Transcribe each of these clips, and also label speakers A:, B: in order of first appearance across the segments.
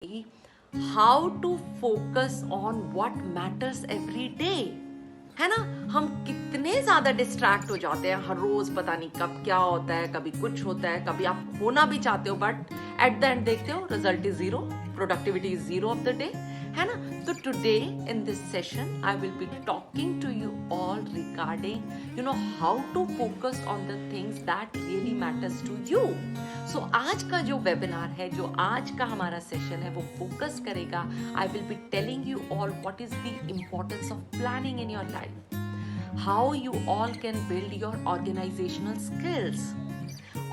A: How to focus on what matters every day. है ना, हम कितने ज्यादा डिस्ट्रैक्ट हो जाते हैं हर रोज, पता नहीं कब क्या होता है, कभी कुछ होता है, कभी आप होना भी चाहते हो बट एट द एंड देखते हो result is zero, productivity is zero of the day. है ना, तो today in this session I will be talking to you all regarding how to focus on the things that really matters to you. So आज का जो webinar है, जो आज का हमारा सेशन है, वो फोकस करेगा, I will be telling you all what is the importance of planning in your life, how you all can build your organisational skills.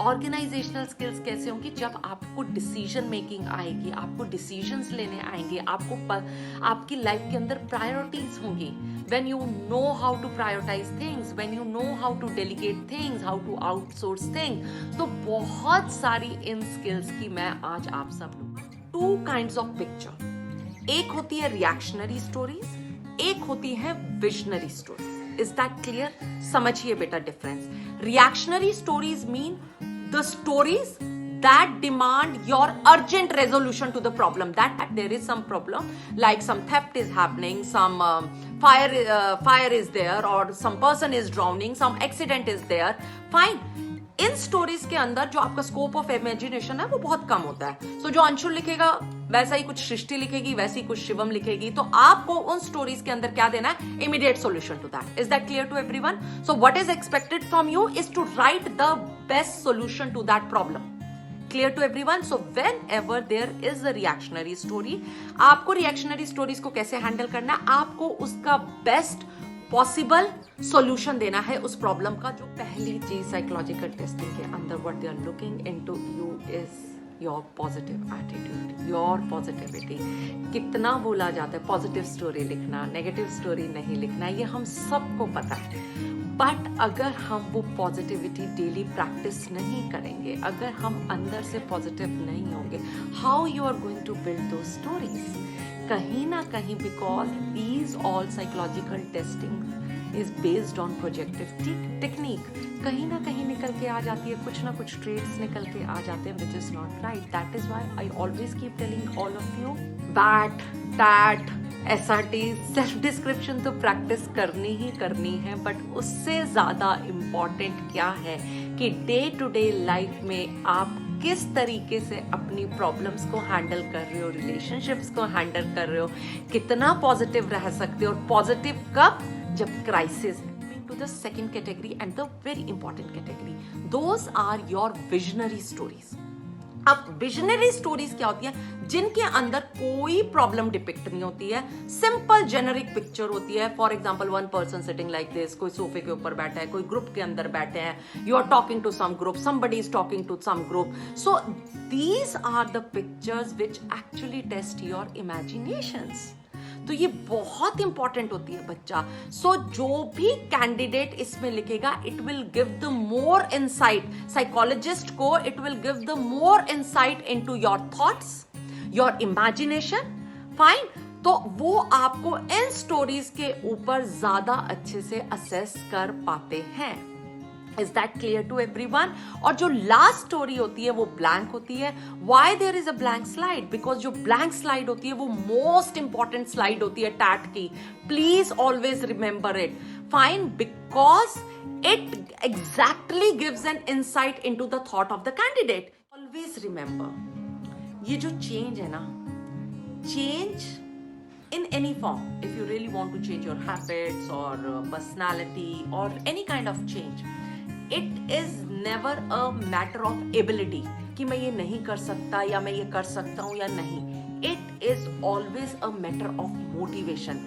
A: Organisational skills कैसे होंगी? जब आपको डिसीजन मेकिंग आएगी, आपको डिसीजंस लेने आएंगे, आपकी लाइफ के अंदर प्रायोरिटीज होंगी। when you know how to prioritize things, when you know how to delegate things, how to outsource things, तो बहुत सारी इन स्किल्स की मैं आज आप सब लोग टू काइंड्स ऑफ पिक्चर, एक होती है रिएक्शनरी स्टोरीज, एक होती है visionary stories. Is that clear? समझिए बेटा difference. Reactionary stories mean the stories that demand your urgent resolution to the problem, that there is some problem, like some theft is happening, some fire is there, or some person is drowning, some accident is there. Fine, in stories के अंदर जो आपका scope of imagination है वो बहुत कम होता है। सो जो अंशुल लिखेगा वैसा ही कुछ सृष्टि लिखेगी, वैसी कुछ शिवम लिखेगी, तो आपको उन स्टोरीज के अंदर क्या देना है? Immediate solution to that. Is that clear to everyone? So what is expected from you is to write the best solution to that problem. Clear to everyone? So whenever there is a reactionary story, आपको reactionary stories को कैसे handle करना है? आपको उसका best possible solution देना है उस प्रॉब्लम का। जो पहली चीज साइकोलॉजिकल टेस्टिंग के अंदर what they are looking into you is your positive attitude, your positivity. कितना बोला जाता है पॉजिटिव स्टोरी लिखना, नेगेटिव स्टोरी नहीं लिखना, ये हम सबको पता है। बट अगर हम वो पॉजिटिविटी डेली प्रैक्टिस नहीं करेंगे, अगर हम अंदर से पॉजिटिव नहीं होंगे, how you are going to build दो स्टोरीज? कहीं ना कहीं, because these all psychological testing is based on projective technique, कहीं ना कहीं निकल के आ जाती है, कुछ ना कुछ ट्रेड्स निकल के आ जाते हैं, which is not right. That is why I always keep telling all of you, WAT TAT SRT self description तो प्रैक्टिस करनी ही करनी है, बट उससे ज्यादा इम्पॉर्टेंट क्या है कि डे टू डे लाइफ में आप किस तरीके से अपनी प्रॉब्लम्स को हैंडल कर रहे हो, रिलेशनशिप्स को हैंडल कर रहे हो, कितना पॉजिटिव रह सकते हो। और पॉजिटिव कब? जब crisis. To the second category and the very important category, those are your visionary stories. अब विजनरी स्टोरीज क्या होती है? जिनके अंदर कोई प्रॉब्लम डिपिक्ट नहीं होती है, सिंपल जेनरिक पिक्चर होती है। For example, one person sitting like this, कोई सोफे के ऊपर बैठा है, कोई ग्रुप के अंदर बैठे हैं, you are talking to some group, somebody is talking to some group. So these are the pictures which actually test your imaginations. तो ये बहुत इंपॉर्टेंट होती है बच्चा। सो जो भी कैंडिडेट इसमें लिखेगा, it will give the more insight, psychologist को it will give the more insight into your thoughts, your imagination. Fine, तो वो आपको इन स्टोरीज के ऊपर ज्यादा अच्छे से असेस कर पाते हैं। Is that clear to everyone? और जो लास्ट स्टोरी होती है वो ब्लैंक होती है। Why there is a blank slide? Because जो ब्लैंक स्लाइड होती है वो मोस्ट इंपॉर्टेंट स्लाइड होती है टैट की। Please always remember it. Fine, because it exactly gives an insight into the thought of the candidate. Always remember, ये जो change है ना, change in any form, if you really want to change your habits or personality or any kind of change, it is never a matter of ability कि मैं ये नहीं कर सकता या मैं ये कर सकता हूं या नहीं। It is always a matter of motivation,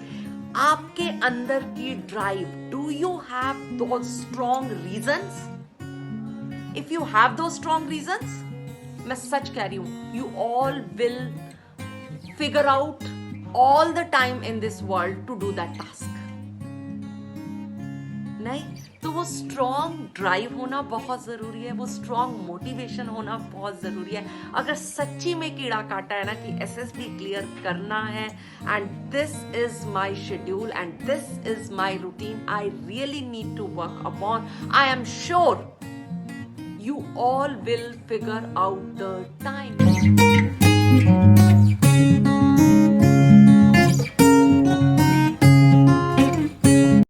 A: आपके अंदर की drive. Do you have those strong reasons? If you have those strong reasons, मैं सच कह रही हूं, you all will figure out all the time in this world to do that task. नहीं तो वो स्ट्रॉन्ग ड्राइव होना बहुत जरूरी है, वो स्ट्रॉन्ग मोटिवेशन होना बहुत जरूरी है। अगर सच्ची में कीड़ा काटा है ना कि SSB क्लियर करना है, and this is my schedule and this is my routine, I really need to work upon, I am sure you all will figure out the time.